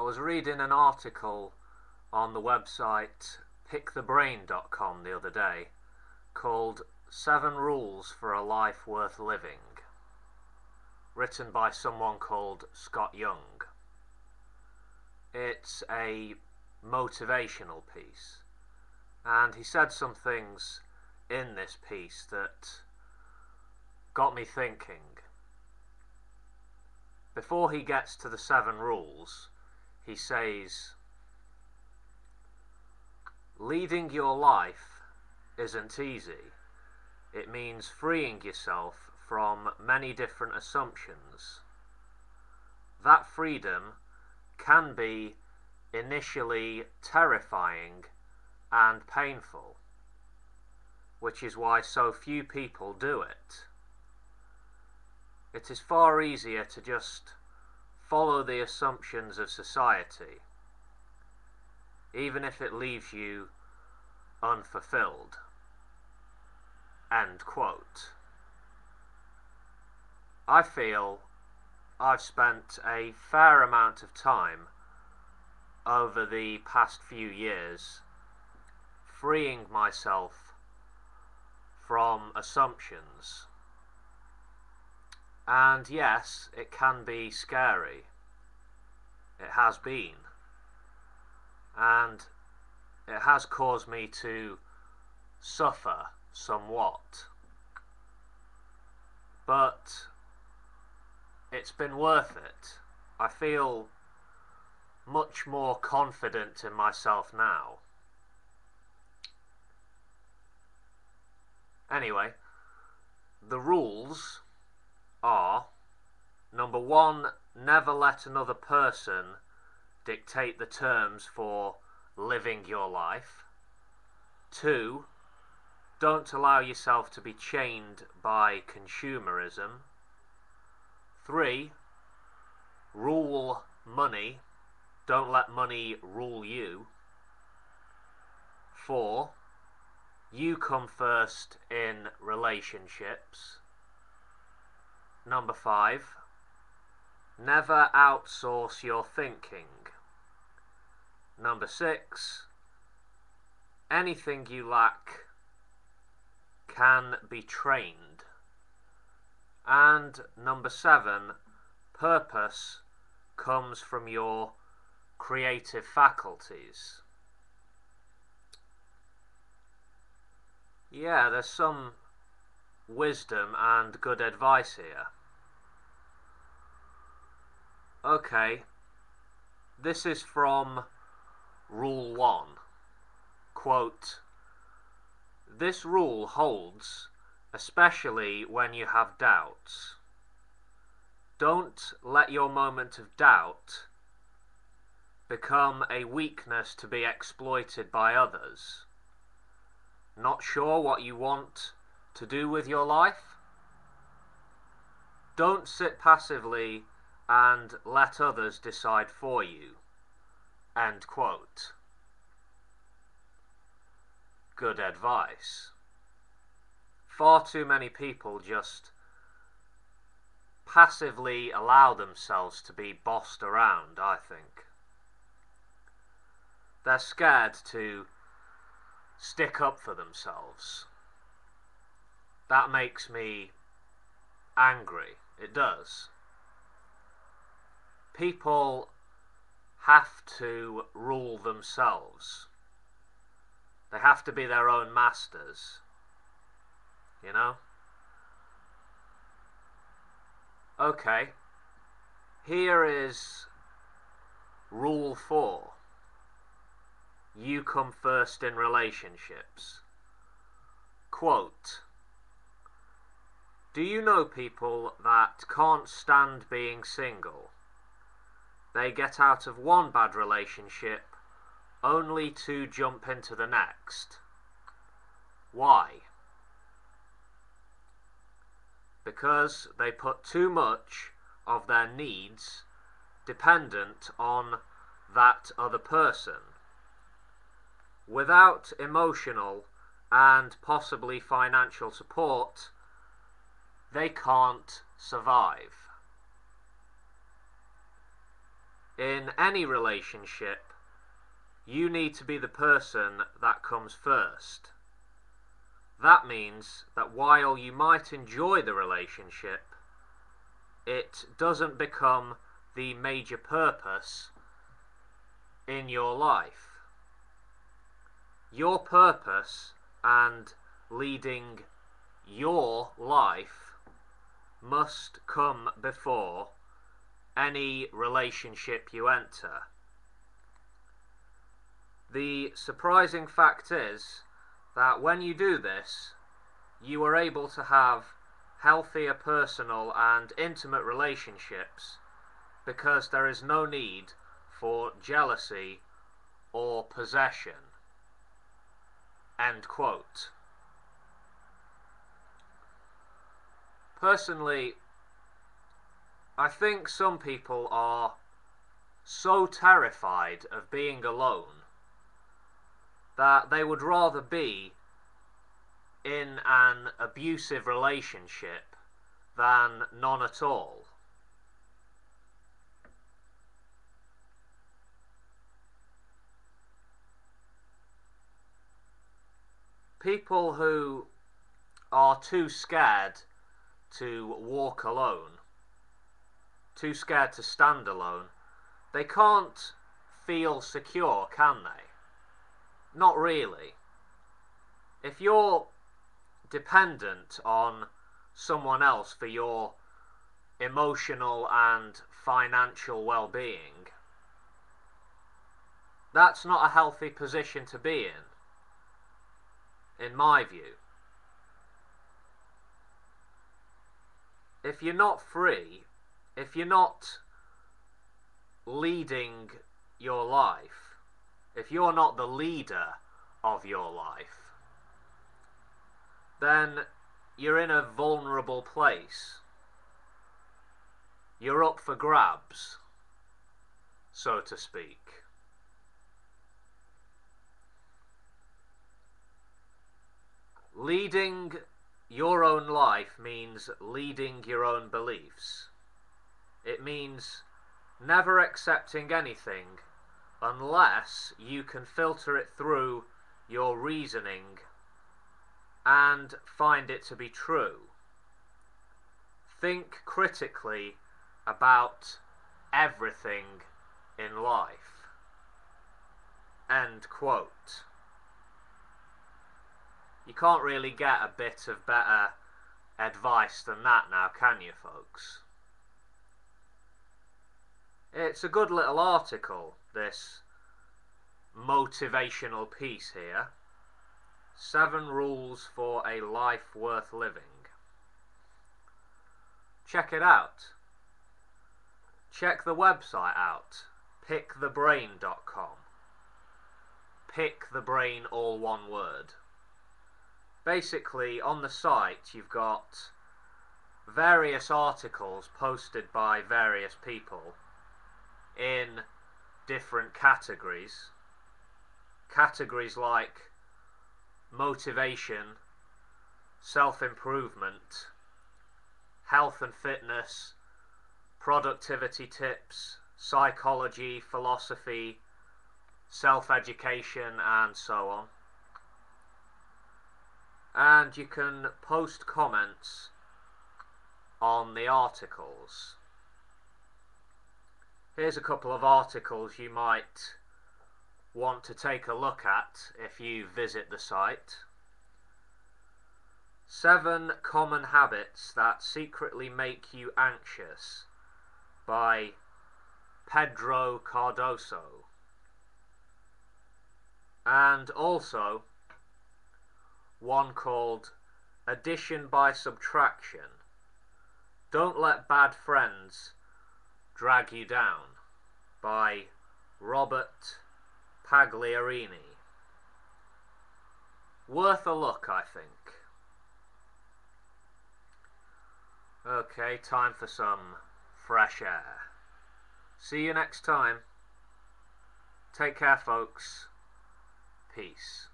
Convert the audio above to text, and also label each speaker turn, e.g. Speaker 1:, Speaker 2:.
Speaker 1: I was reading an article on the website pickthebrain.com the other day called 7 Rules for a Life Worth Living, written by someone called Scott Young. It's a motivational piece, and he said some things in this piece that got me thinking. Before he gets to the 7 rules, he says, leading your life isn't easy. It means freeing yourself from many different assumptions. That freedom can be initially terrifying and painful, which is why so few people do it. It is far easier to just follow the assumptions of society, even if it leaves you unfulfilled. End quote. I feel I've spent a fair amount of time over the past few years freeing myself from assumptions. And yes, it can be scary. It has been. And it has caused me to suffer somewhat. But it's been worth it. I feel much more confident in myself now. Anyway, the rules are: number 1, never let another person dictate the terms for living your life. 2, don't allow yourself to be chained by consumerism. 3, rule money. Don't let money rule you. 4, you come first in relationships. Number 5, never outsource your thinking. Number 6, anything you lack can be trained. And number 7, purpose comes from your creative faculties. Yeah, there's some wisdom and good advice here. Okay, this is from Rule 1. Quote, this rule holds especially when you have doubts. Don't let your moment of doubt become a weakness to be exploited by others. Not sure what you want to do with your life? Don't sit passively and let others decide for you. End quote. Good advice. Far too many people just passively allow themselves to be bossed around, I think. They're scared to stick up for themselves. That makes me angry. It does. People have to rule themselves. They have to be their own masters. You know? Okay. Here is Rule 4. You come first in relationships. Quote, do you know people that can't stand being single? They get out of one bad relationship only to jump into the next. Why? Because they put too much of their needs dependent on that other person. Without emotional and possibly financial support, they can't survive. in any relationship, you need to be the person that comes first. That means that while you might enjoy the relationship, it doesn't become the major purpose in your life. Your purpose and leading your life must come before any relationship you enter. The surprising fact is that when you do this, you are able to have healthier personal and intimate relationships because there is no need for jealousy or possession. End quote. Personally, I think some people are so terrified of being alone that they would rather be in an abusive relationship than none at all. People who are too scared to walk alone, too scared to stand alone, they can't feel secure, can they? Not really. If you're dependent on someone else for your emotional and financial well-being, that's not a healthy position to be in my view. If you're not free, if you're not leading your life, if you're not the leader of your life, then you're in a vulnerable place. You're up for grabs, so to speak. Leading your own life means leading your own beliefs. It means never accepting anything unless you can filter it through your reasoning and find it to be true. Think critically about everything in life. End quote. You can't really get a bit of better advice than that now, can you, folks? It's a good little article, this motivational piece here. 7 rules for a life worth living. Check it out. Check the website out, pickthebrain.com. Pick the brain, all one word. Basically, on the site you've got various articles posted by various people in different categories. Categories like motivation, self-improvement, health and fitness, productivity tips, psychology, philosophy, self-education, and so on. And you can post comments on the articles. Here's a couple of articles you might want to take a look at if you visit the site. 7 Common Habits That Secretly Make You Anxious by Pedro Cardoso. And also one called Addition by Subtraction. Don't Let Bad Friends Drag You Down by Robert Pagliarini. Worth a look, I think. Okay, time for some fresh air. See you next time. Take care, folks. Peace.